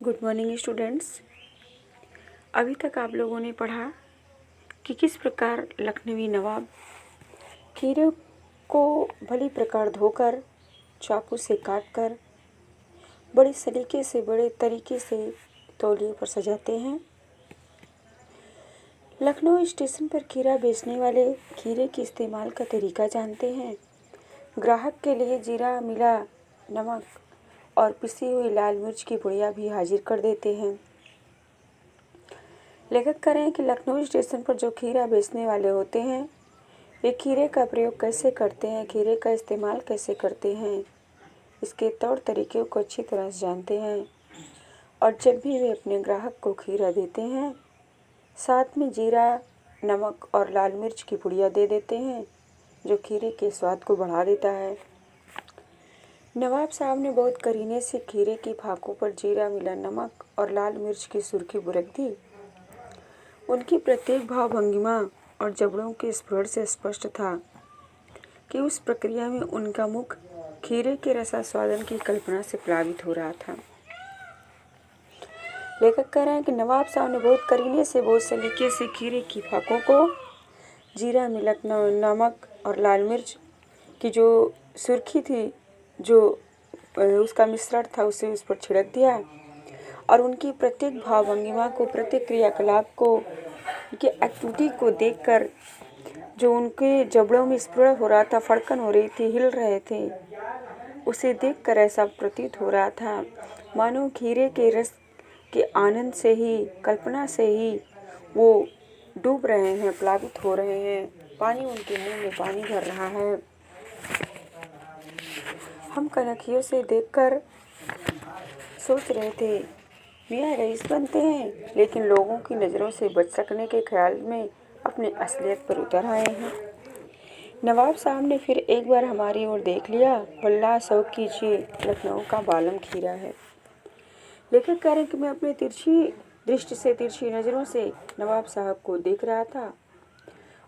Good morning students. अभी तक आप लोगों ने पढ़ा कि किस प्रकार लखनवी नवाब खीरे को भली प्रकार धोकर चाकू से काटकर बड़े तरीके से तौलिए पर सजाते हैं। लखनऊ स्टेशन पर खीरा बेचने वाले खीरे के इस्तेमाल का तरीका जानते हैं। ग्राहक के लिए जीरा, मिला नमक और पिसी हुई लाल मिर्च की पुड़िया भी हाजिर कर देते हैं। लेखक कह रहे हैं कि लखनऊ स्टेशन पर जो खीरा बेचने वाले होते हैं वे खीरे का प्रयोग कैसे करते हैं, खीरे का इस्तेमाल कैसे करते हैं, इसके तौर तरीक़ों को अच्छी तरह से जानते हैं। और जब भी वे अपने ग्राहक को खीरा देते हैं साथ में जीरा, नमक और लाल मिर्च की पुड़िया दे देते हैं जो खीरे के स्वाद को बढ़ा देता है। नवाब साहब ने बहुत करीने से खीरे की फाकों पर जीरा, मिला नमक और लाल मिर्च की सुर्खी बुरक दी। उनकी प्रत्येक भाव भंगिमा और जबड़ों के स्पर्श से स्पष्ट था कि उस प्रक्रिया में उनका मुख खीरे के रसास्वादन की कल्पना से प्लावित हो रहा था। लेखक कह रहे हैं कि नवाब साहब ने बहुत करीने से, बहुत सलीके से खीरे की फाकों को जीरा, मिला नमक और लाल मिर्च की जो सुर्खी थी, जो उसका मिश्रण था, उसे उस पर छिड़क दिया और उनकी प्रत्येक भाव भंगिमा को, प्रत्येक क्रियाकलाप को, उनकी एक्टिविटी को देखकर जो उनके जबड़ों में स्फुरण हो रहा था, फड़कन हो रही थी, हिल रहे थे, उसे देखकर ऐसा प्रतीत हो रहा था मानो खीरे के रस के आनंद से ही, कल्पना से ही वो डूब रहे हैं, प्लावित हो रहे हैं, पानी उनके मुंह में पानी भर रहा है। हम कनखियों से देखकर सोच रहे थे मियाँ रईस बनते हैं, लेकिन लोगों की नज़रों से बच सकने के ख्याल में अपनी असलियत पर उतर आए हैं। नवाब साहब ने फिर एक बार हमारी ओर देख लिया। वल्लाह शौक कीजिए, लखनऊ का बालम खीरा है। लेखक कह रहे हैं कि मैं अपने तिरछी दृष्टि से, तिरछी नज़रों से नवाब साहब को देख रहा था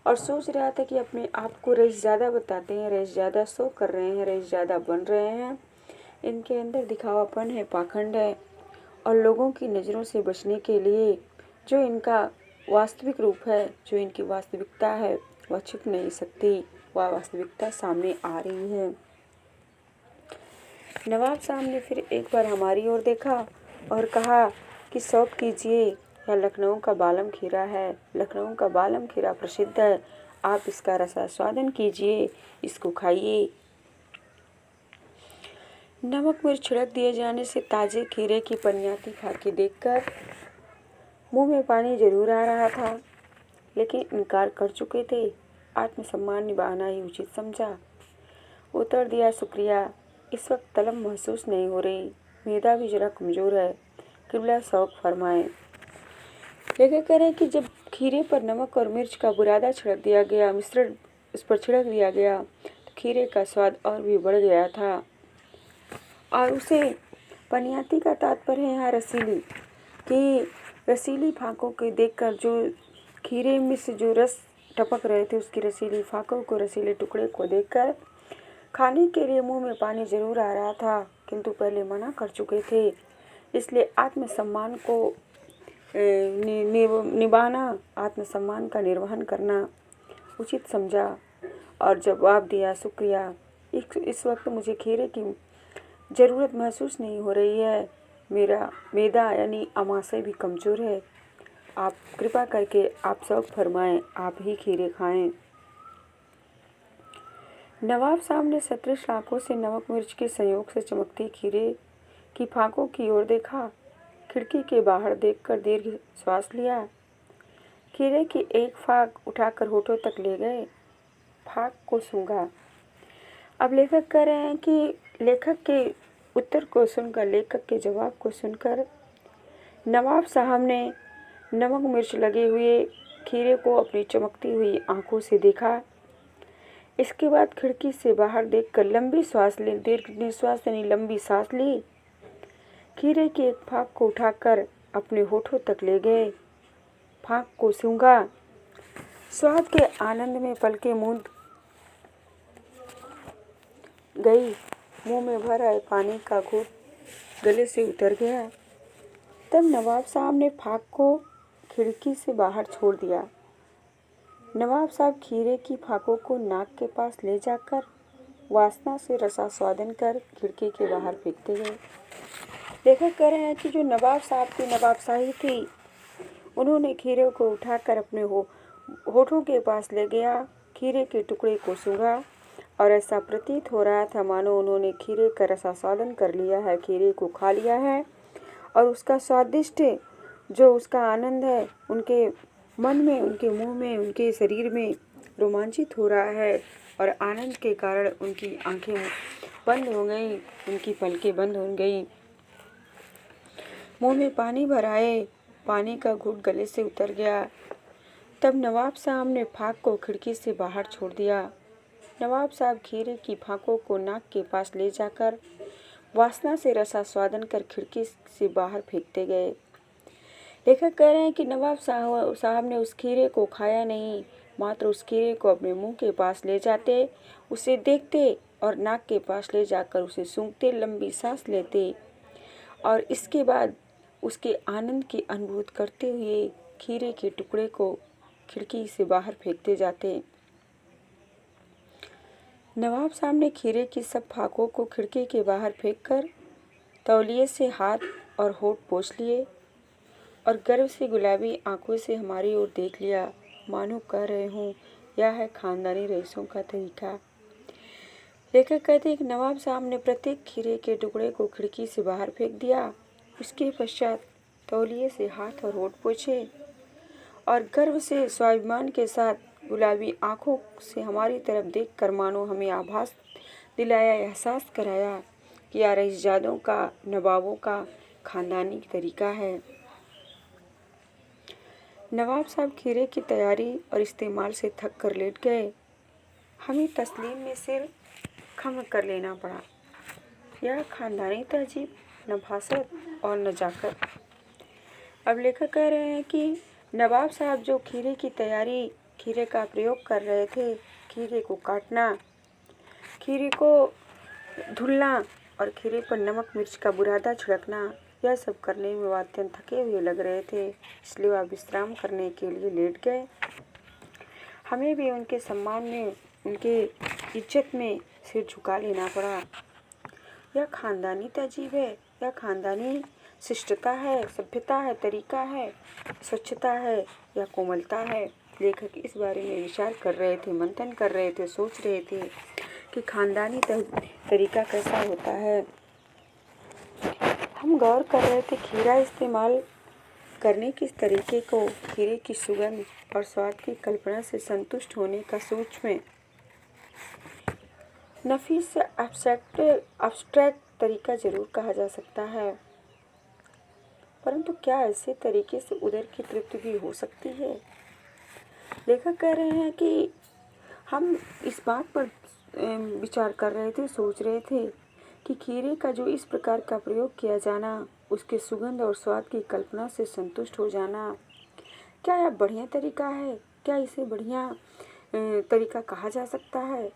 और सोच रहा था कि अपने आप को रईस ज़्यादा बताते हैं, रईस ज़्यादा शो कर रहे हैं, रईस ज़्यादा बन रहे हैं। इनके अंदर दिखावापन है, पाखंड है और लोगों की नज़रों से बचने के लिए जो इनका वास्तविक रूप है, जो इनकी वास्तविकता है, वह छिप नहीं सकती, वह वास्तविकता सामने आ रही है। नवाब साहब ने फिर एक बार हमारी ओर देखा और कहा कि शौक कीजिए, यह लखनऊ का बालम खीरा है। लखनऊ का बालम खीरा प्रसिद्ध है, आप इसका रसास्वादन कीजिए, इसको खाइए। नमक मिर्च छिड़क दिए जाने से ताजे खीरे की पनियाती फाके देखकर मुंह में पानी जरूर आ रहा था, लेकिन इनकार कर चुके थे। आत्मसम्मान निभाना ही उचित समझा। उत्तर दिया, शुक्रिया, इस वक्त तलब महसूस नहीं हो रही, मैदा भी जरा कमज़ोर है, कृपया शौक फरमाएं। लेखक कह रहे हैं कि जब खीरे पर नमक और मिर्च का बुरादा छिड़क दिया गया, मिश्रण उस पर छिड़क दिया गया, तो खीरे का स्वाद और भी बढ़ गया था। और उसे पनियाती का तात्पर्य है यहाँ रसीली, कि रसीली फाकों के देखकर जो खीरे में से जो रस टपक रहे थे, उसकी रसीली फाकों को, रसीले टुकड़े को देखकर खाने के लिए मुंह में पानी जरूर आ रहा था, किंतु पहले मना कर चुके थे। इसलिए आत्मसम्मान को निभाना, आत्मसम्मान का निर्वहन करना उचित समझा और जवाब दिया, शुक्रिया, इस वक्त मुझे खीरे की ज़रूरत महसूस नहीं हो रही है, मेरा मैदा यानी अमाशय भी कमज़ोर है, आप कृपा करके आप शौक फरमाएं, आप ही खीरे खाएं। नवाब साहब ने सतृष आंखों से नमक मिर्च के संयोग से चमकती खीरे की फाकों की ओर देखा, खिड़की के बाहर देखकर दीर्घ श्वास लिया, खीरे की एक फाक उठाकर होठों तक ले गए, फाक को सूंघा। अब लेखक कह रहे हैं कि लेखक के उत्तर को सुनकर, लेखक के जवाब को सुनकर नवाब साहब ने नमक मिर्च लगे हुए खीरे को अपनी चमकती हुई आंखों से देखा। इसके बाद खिड़की से बाहर देखकर लंबी सांस ली, दीर्घ निश्वास यानी लंबी सांस ली, खीरे की एक फाक को उठाकर अपने होठों तक ले गए, फाक को सूंघा, स्वाद के आनंद में पलकें मूंद गई, मुंह में भर आए पानी का घूंट गले से उतर गया। तब नवाब साहब ने फाक को खिड़की से बाहर छोड़ दिया। नवाब साहब खीरे की फाकों को नाक के पास ले जाकर वासना से रसास्वादन कर खिड़की के बाहर फेंकते गए। लेखक कह रहे हैं कि जो नवाब साहब की नवाबशाही थी, उन्होंने खीरे को उठाकर अपने होठों के पास ले गया, खीरे के टुकड़े को सूंघा और ऐसा प्रतीत हो रहा था मानो उन्होंने खीरे का रसास्वादन कर लिया है, खीरे को खा लिया है और उसका स्वादिष्ट जो उसका आनंद है उनके मन में, उनके मुंह में, उनके शरीर में रोमांचित हो रहा है और आनंद के कारण उनकी आंखें बंद हो गई, उनकी पलकें बंद हो गई, मुंह में पानी भर आए, पानी का घूंट गले से उतर गया। तब नवाब साहब ने फाक को खिड़की से बाहर छोड़ दिया। नवाब साहब खीरे की फाकों को नाक के पास ले जाकर वासना से रसास्वादन कर खिड़की से बाहर फेंकते गए। लेखक कह रहे हैं कि नवाब साहब ने उस खीरे को खाया नहीं, मात्र उस खीरे को अपने मुंह के पास ले जाते, उसे देखते और नाक के पास ले जाकर उसे सूंघते, लंबी सांस लेते और इसके बाद उसके आनंद की अनुभूति करते हुए खीरे के टुकड़े को खिड़की से बाहर फेंकते जाते। नवाब साहब ने खीरे की सब फाकों को खिड़की के बाहर फेंककर तौलिए से हाथ और होठ पोंछ लिए और गर्व से गुलाबी आंखों से हमारी ओर देख लिया, मानो कह रहे हूँ यह है खानदानी रईसों का तरीका। लेखक कहते हैं कि नवाब साहब ने प्रत्येक खीरे के टुकड़े को खिड़की से बाहर फेंक दिया। उसके पश्चात तौलिए से हाथ और होठ पोंछे और गर्व से स्वाभिमान के साथ गुलाबी आंखों से हमारी तरफ देखकर मानो हमें आभास दिलाया, एहसास कराया कि यह रईसजादों का, नवाबों का खानदानी तरीका है। नवाब साहब खीरे की तैयारी और इस्तेमाल से थक कर लेट गए। हमें तस्लीम में सिर खम कर लेना पड़ा। यह खानदानी तहजीब, नफासत और नजाकत। अब लेखक कह रहे हैं कि नवाब साहब जो खीरे की तैयारी, खीरे का प्रयोग कर रहे थे, खीरे को काटना, खीरे को धुलना और खीरे पर नमक मिर्च का बुरादा छिड़कना, यह सब करने में वह अत्यंत थके हुए लग रहे थे, इसलिए वह विश्राम करने के लिए लेट गए। हमें भी उनके सम्मान में, उनके इज्जत में सिर झुका लेना पड़ा। यह खानदानी तहजीब है, यह खानदानी शिष्टता है, सभ्यता है, तरीका है, स्वच्छता है या कोमलता है। लेखक इस बारे में विचार कर रहे थे, मंथन कर रहे थे, सोच रहे थे कि खानदानी तरीका कैसा होता है। हम गौर कर रहे थे खीरा इस्तेमाल करने के तरीके को, खीरे की सुगंध और स्वाद की कल्पना से संतुष्ट होने का सूक्ष्म, नफीस से एब्स्ट्रैक्ट तरीका जरूर कहा जा सकता है, परंतु क्या ऐसे तरीके से उदर की तृप्ति भी हो सकती है? लेखक कह रहे हैं कि हम इस बात पर विचार कर रहे थे, सोच रहे थे कि खीरे का जो इस प्रकार का प्रयोग किया जाना, उसके सुगंध और स्वाद की कल्पना से संतुष्ट हो जाना, क्या यह बढ़िया तरीका है? क्या इसे बढ़िया तरीका कहा जा सकता है?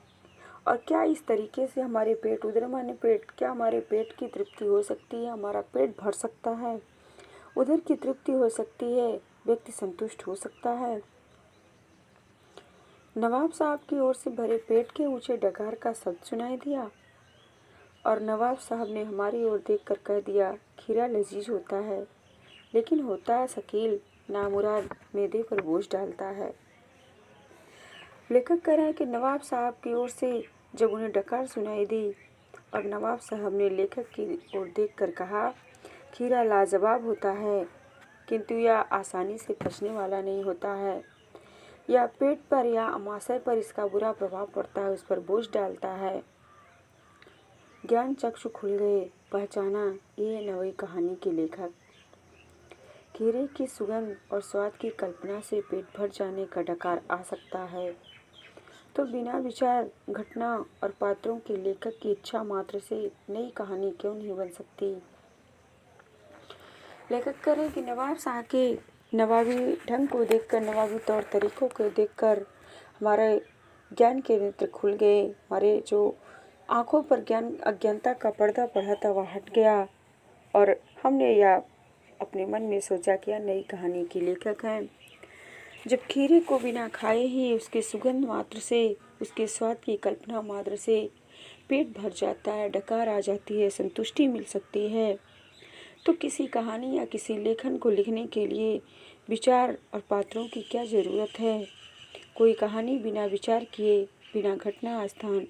और क्या इस तरीके से हमारे पेट, उदर माने पेट, क्या हमारे पेट की तृप्ति हो सकती है? हमारा पेट भर सकता है, उदर की तृप्ति हो सकती है, व्यक्ति संतुष्ट हो सकता है। नवाब साहब की ओर से भरे पेट के ऊंचे डकार का शब्द सुनाई दिया और नवाब साहब ने हमारी ओर देखकर कह दिया, खीरा लजीज होता है, लेकिन होता है शकील, नामुराद, मैदे पर बोझ डालता है। लेखक कह रहे हैं कि नवाब साहब की ओर से जब उन्हें डकार सुनाई दी और नवाब साहब ने लेखक की ओर देखकर कहा, खीरा लाजवाब होता है, किंतु यह आसानी से पचने वाला नहीं होता है। यह पेट पर या अमाशय पर इसका बुरा प्रभाव पड़ता है, उस पर बोझ डालता है। ज्ञान चक्षु खुल गए, पहचाना ये नई कहानी के लेखक। खीरे की सुगंध और स्वाद की कल्पना से पेट भर जाने का डकार आ सकता है, तो बिना विचार, घटना और पात्रों के लेखक की इच्छा मात्र से नई कहानी क्यों नहीं बन सकती? लेखक करें कि नवाब साहब के नवाबी ढंग को देखकर, नवाबी तौर तरीकों को देखकर हमारे ज्ञान के नेत्र खुल गए। हमारे जो आंखों पर ज्ञान अज्ञानता का पर्दा पड़ा था वह हट गया और हमने यह अपने मन में सोचा कि यह नई कहानी के लेखक हैं। जब खीरे को बिना खाए ही उसके सुगंध मात्र से, उसके स्वाद की कल्पना मात्र से पेट भर जाता है, डकार आ जाती है, संतुष्टि मिल सकती है, तो किसी कहानी या किसी लेखन को लिखने के लिए विचार और पात्रों की क्या ज़रूरत है। कोई कहानी बिना विचार किए, बिना घटना स्थान,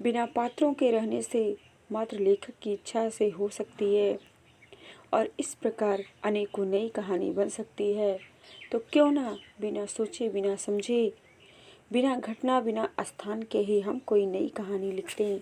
बिना पात्रों के रहने से मात्र लेखक की इच्छा से हो सकती है और इस प्रकार अनेकों नई कहानी बन सकती है। तो क्यों ना बिना सोचे, बिना समझे, बिना घटना, बिना स्थान के ही हम कोई नई कहानी लिखते हैं।